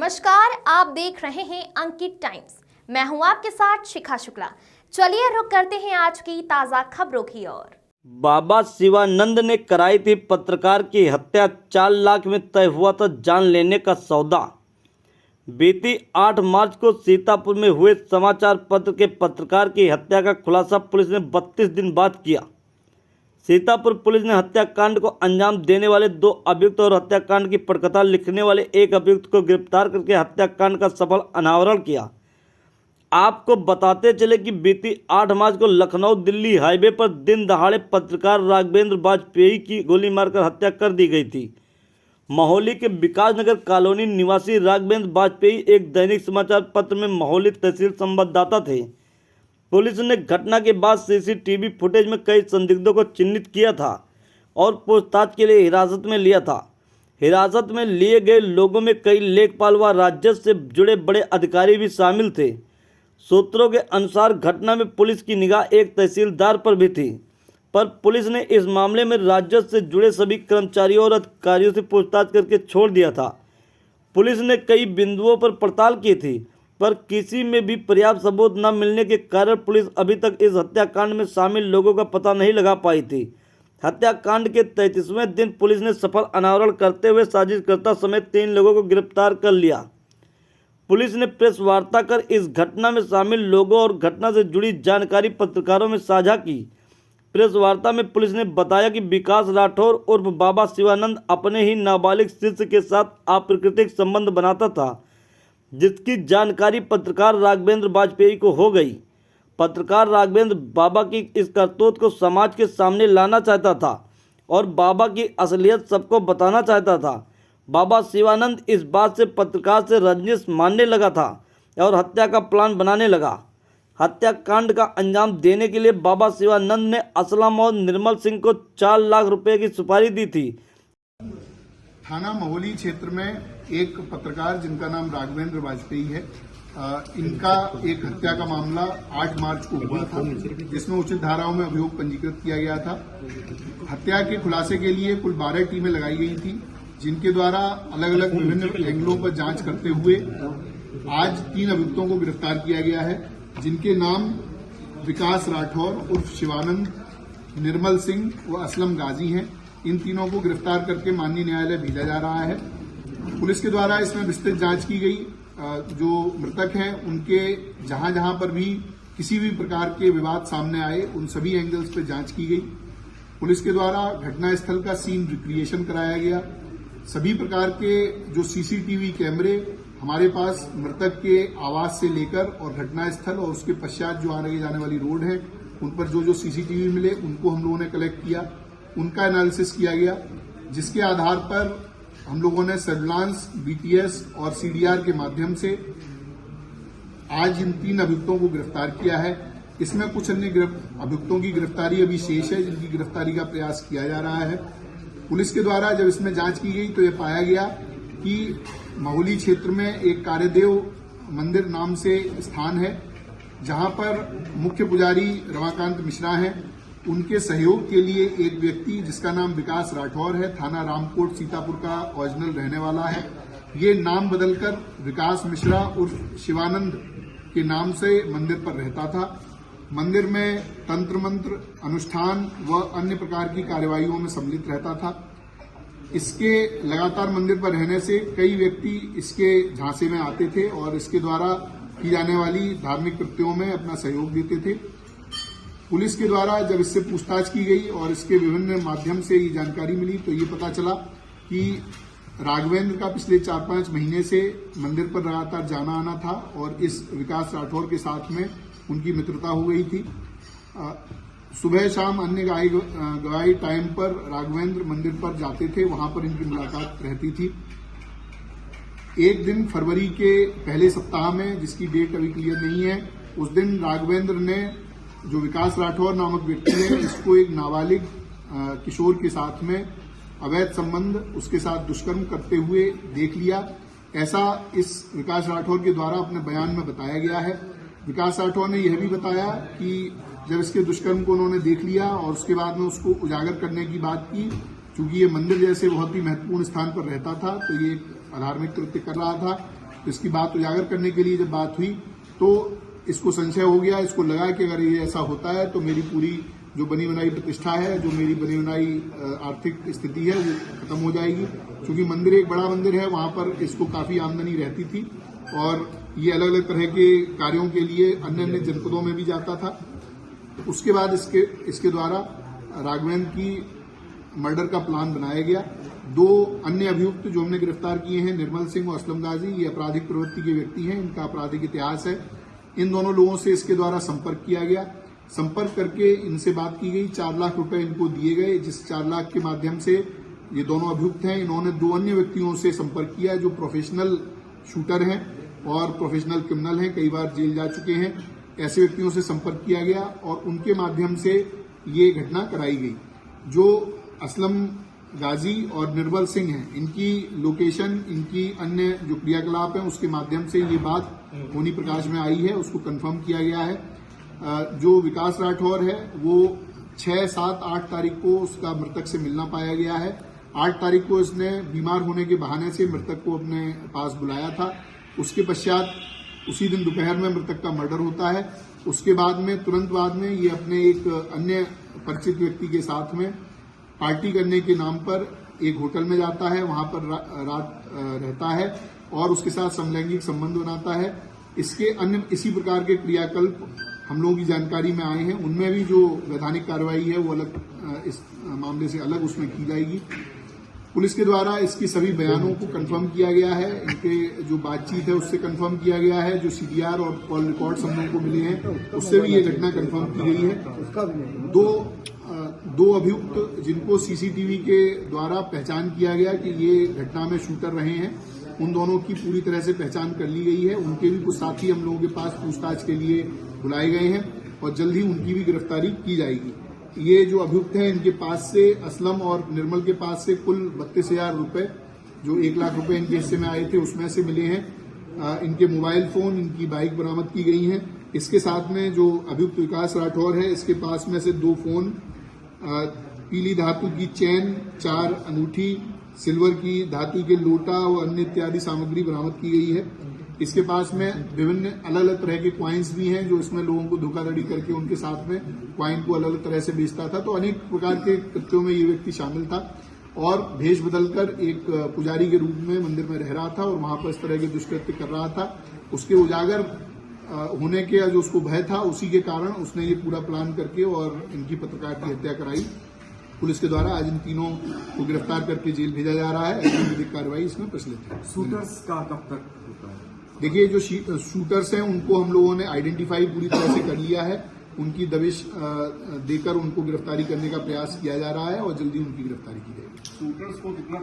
नमस्कार, आप देख रहे हैं अंकित टाइम्स। मैं हूं आपके साथ शिखा शुक्ला। चलिए रुक करते हैं आज की ताजा खबरों की ओर। बाबा शिवानंद ने कराई थी पत्रकार की हत्या, 4 लाख में तय हुआ था जान लेने का सौदा। बीती 8 मार्च को सीतापुर में हुए समाचार पत्र के पत्रकार की हत्या का खुलासा पुलिस ने 32 दिन बाद किया। सीतापुर पुलिस ने हत्याकांड को अंजाम देने वाले 2 अभियुक्त और हत्याकांड की पटकथा लिखने वाले 1 अभियुक्त को गिरफ्तार करके हत्याकांड का सफल अनावरण किया। आपको बताते चले कि बीती 8 मार्च को लखनऊ दिल्ली हाईवे पर दिन दहाड़े पत्रकार राघवेंद्र वाजपेयी की गोली मारकर हत्या कर दी गई थी। मोहाली के विकास नगर कॉलोनी निवासी राघवेंद्र वाजपेयी एक दैनिक समाचार पत्र में मोहाली तहसील संवाददाता थे। पुलिस ने घटना के बाद सीसीटीवी फुटेज में कई संदिग्धों को चिन्हित किया था और पूछताछ के लिए हिरासत में लिया था। हिरासत में लिए गए लोगों में कई लेखपाल व राज्य से जुड़े बड़े अधिकारी भी शामिल थे। सूत्रों के अनुसार घटना में पुलिस की निगाह एक तहसीलदार पर भी थी, पर पुलिस ने इस मामले में राज्य से जुड़े सभी कर्मचारियों और अधिकारियों से पूछताछ करके छोड़ दिया था। पुलिस ने कई बिंदुओं पर पड़ताल की थी, पर किसी में भी पर्याप्त सबूत न मिलने के कारण पुलिस अभी तक इस हत्याकांड में शामिल लोगों का पता नहीं लगा पाई थी। हत्याकांड के 33वें दिन पुलिस ने सफल अनावरण करते हुए साजिशकर्ता समेत 3 लोगों को गिरफ्तार कर लिया। पुलिस ने प्रेस वार्ता कर इस घटना में शामिल लोगों और घटना से जुड़ी जानकारी पत्रकारों में साझा की। प्रेस वार्ता में पुलिस ने बताया कि विकास राठौर उर्फ बाबा शिवानंद अपने ही नाबालिग शिष्य के साथ अप्राकृतिक संबंध बनाता था, जिसकी जानकारी पत्रकार राघवेंद्र वाजपेयी को हो गई। पत्रकार राघवेंद्र बाबा की इस करतूत को समाज के सामने लाना चाहता था और बाबा की असलियत सबको बताना चाहता था। बाबा शिवानंद इस बात से पत्रकार से रंजिश मानने लगा था और हत्या का प्लान बनाने लगा। हत्याकांड का अंजाम देने के लिए बाबा शिवानंद ने असलम और निर्मल सिंह को 4 लाख रुपए की सुपारी दी थी। थाना मोहाली क्षेत्र में एक पत्रकार जिनका नाम राघवेंद्र वाजपेयी है, इनका एक हत्या का मामला 8 मार्च को हुआ था, जिसमें उचित धाराओं में अभियोग पंजीकृत किया गया था। हत्या के खुलासे के लिए कुल 12 टीमें लगाई गई थी, जिनके द्वारा अलग अलग विभिन्न एंगलों पर जांच करते हुए आज 3 अभियुक्तों को गिरफ्तार किया गया है, जिनके नाम विकास राठौर उर्फ शिवानंद, निर्मल सिंह व असलम गाजी हैं। इन तीनों को गिरफ्तार करके माननीय न्यायालय भेजा जा रहा है। पुलिस के द्वारा इसमें विस्तृत जांच की गई। जो मृतक हैं उनके जहां जहां पर भी किसी भी प्रकार के विवाद सामने आए, उन सभी एंगल्स पर जांच की गई। पुलिस के द्वारा घटनास्थल का सीन रिक्रिएशन कराया गया। सभी प्रकार के जो सीसीटीवी कैमरे हमारे पास मृतक के आवास से लेकर और घटनास्थल और उसके पश्चात जो आने जाने वाली रोड है, उन पर जो सीसीटीवी मिले उनको हम लोगों ने कलेक्ट किया, उनका एनालिसिस किया गया, जिसके आधार पर हम लोगों ने सर्विलांस, बीटीएस और सीडीआर के माध्यम से आज इन 3 अभियुक्तों को गिरफ्तार किया है। इसमें कुछ अन्य अभियुक्तों की गिरफ्तारी अभी शेष है, जिनकी गिरफ्तारी का प्रयास किया जा रहा है। पुलिस के द्वारा जब इसमें जांच की गई तो यह पाया गया कि मोहाली क्षेत्र में एक कार्यदेव मंदिर नाम से स्थान है, जहां पर मुख्य पुजारी रमाकांत मिश्रा हैं। उनके सहयोग के लिए एक व्यक्ति जिसका नाम विकास राठौर है, थाना रामकोट सीतापुर का ओरिजिनल रहने वाला है, ये नाम बदलकर विकास मिश्रा उर्फ शिवानंद के नाम से मंदिर पर रहता था। मंदिर में तंत्र मंत्र, अनुष्ठान व अन्य प्रकार की कार्यवाहियों में सम्मिलित रहता था। इसके लगातार मंदिर पर रहने से कई व्यक्ति इसके झांसे में आते थे और इसके द्वारा की जाने वाली धार्मिक कृत्यों में अपना सहयोग देते थे। पुलिस के द्वारा जब इससे पूछताछ की गई और इसके विभिन्न माध्यम से ये जानकारी मिली तो ये पता चला कि राघवेंद्र का पिछले 4-5 महीने से मंदिर पर लगातार जाना आना था और इस विकास राठौर के साथ में उनकी मित्रता हो गई थी। सुबह शाम अन्य गवाही टाइम पर राघवेंद्र मंदिर पर जाते थे, वहां पर इनकी मुलाकात रहती थी। एक दिन फरवरी के पहले सप्ताह में, जिसकी डेट अभी क्लियर नहीं है, उस दिन राघवेंद्र ने जो विकास राठौर नामक व्यक्ति है, इसको एक नाबालिग किशोर के साथ में अवैध संबंध, उसके साथ दुष्कर्म करते हुए देख लिया। ऐसा इस विकास राठौर के द्वारा अपने बयान में बताया गया है। विकास राठौर ने यह भी बताया कि जब इसके दुष्कर्म को उन्होंने देख लिया और उसके बाद में उसको उजागर करने की बात की, चूंकि ये मंदिर जैसे बहुत ही महत्वपूर्ण स्थान पर रहता था तो ये एक अधार्मिक कृत्य कर रहा था, तो इसकी बात उजागर करने के लिए जब बात हुई तो इसको संशय हो गया, इसको लगा कि अगर ये ऐसा होता है तो मेरी पूरी जो बनी बनाई प्रतिष्ठा है, जो मेरी बनी बनाई आर्थिक स्थिति है वो खत्म हो जाएगी। क्योंकि मंदिर एक बड़ा मंदिर है, वहां पर इसको काफी आमदनी रहती थी और ये अलग अलग तरह के कार्यों के लिए अन्य अन्य जनपदों में भी जाता था। उसके बाद इसके द्वारा राघवेंद्र की मर्डर का प्लान बनाया गया। दो अन्य अभियुक्त जो हमने गिरफ्तार किए हैं, निर्मल सिंह और असलम गाजी, ये आपराधिक प्रवृत्ति के व्यक्ति हैं, इनका आपराधिक इतिहास है। इन दोनों लोगों से इसके द्वारा संपर्क किया गया। संपर्क करके इनसे बात की गई, 4 लाख रुपए इनको दिए गए, जिस 4 लाख के माध्यम से ये दोनों अभियुक्त हैं, इन्होंने 2 अन्य व्यक्तियों से संपर्क किया जो प्रोफेशनल शूटर हैं और प्रोफेशनल क्रिमिनल हैं, कई बार जेल जा चुके हैं। ऐसे व्यक्तियों से संपर्क किया गया और उनके माध्यम से ये घटना कराई गई। जो असलम गाजी और निर्मल सिंह हैं, इनकी लोकेशन, इनकी अन्य जो क्रियाकलाप हैं उसके माध्यम से ये बात होनी प्रकाश में आई है, उसको कंफर्म किया गया है। जो विकास राठौर है वो 6, 7, 8 तारीख को उसका मृतक से मिलना पाया गया है। 8 तारीख को इसने बीमार होने के बहाने से मृतक को अपने पास बुलाया था। उसके पश्चात उसी दिन दोपहर में मृतक का मर्डर होता है। उसके बाद में तुरंत बाद में ये अपने एक अन्य परिचित व्यक्ति के साथ में पार्टी करने के नाम पर एक होटल में जाता है, वहां पर रात रहता है और उसके साथ समलैंगिक संबंध बनाता है। इसके अन्य इसी प्रकार के क्रियाकल्प हम लोगों की जानकारी में आए हैं। उनमें भी जो वैधानिक कार्रवाई है वो अलग, इस मामले से अलग उसमें की जाएगी। पुलिस के द्वारा इसकी सभी बयानों को कंफर्म किया गया है, इनके जो बातचीत है उससे कंफर्म किया गया है, जो CDR और कॉल रिकॉर्ड्स हम लोगों को मिले हैं उससे भी ये घटना कंफर्म की गई है। दो अभियुक्त जिनको CCTV के द्वारा पहचान किया गया कि ये घटना में शूटर रहे हैं, उन दोनों की पूरी तरह से पहचान कर ली गई है। उनके भी कुछ साथी हम लोगों के पास पूछताछ के लिए बुलाए गए हैं और जल्द ही उनकी भी गिरफ्तारी की जाएगी। ये जो अभियुक्त हैं, इनके पास से असलम और निर्मल के पास से कुल 32,000 रुपए, जो 1 लाख रुपए इनके हिस्से में आए थे उसमें से मिले हैं। इनके मोबाइल फोन, इनकी बाइक बरामद की गई हैं। इसके साथ में जो अभियुक्त विकास राठौर है, इसके पास में से 2 फोन, पीली धातु की चैन, 4 अंगूठी, सिल्वर की धातु के लोटा और अन्य इत्यादि सामग्री बरामद की गई है। इसके पास में विभिन्न अलग अलग तरह के क्वाइंस भी हैं जो इसमें लोगों को धोखाधड़ी करके उनके साथ में क्वाइन को अलग अलग तरह से बेचता था। तो अनेक प्रकार के कृत्यों में ये व्यक्ति शामिल था और भेष बदलकर एक पुजारी के रूप में मंदिर में रह रहा था और वहां पर इस तरह के दुष्कृत्य कर रहा था। उसके उजागर होने के जो उसको भय था, उसी के कारण उसने ये पूरा प्लान करके और इनकी पत्रकार की हत्या कराई। पुलिस के द्वारा आज इन तीनों को गिरफ्तार करके जेल भेजा जा रहा है। ऐसी विधिक कार्रवाई इसमें प्रचलित है। शूटर्स का कब तक होता है? देखिए, जो शूटर्स हैं उनको हम लोगों ने आइडेंटिफाई पूरी तरह से कर लिया है। उनकी दबिश देकर उनको गिरफ्तारी करने का प्रयास किया जा रहा है और जल्दी उनकी गिरफ्तारी की जाएगी। शूटर्स को कितना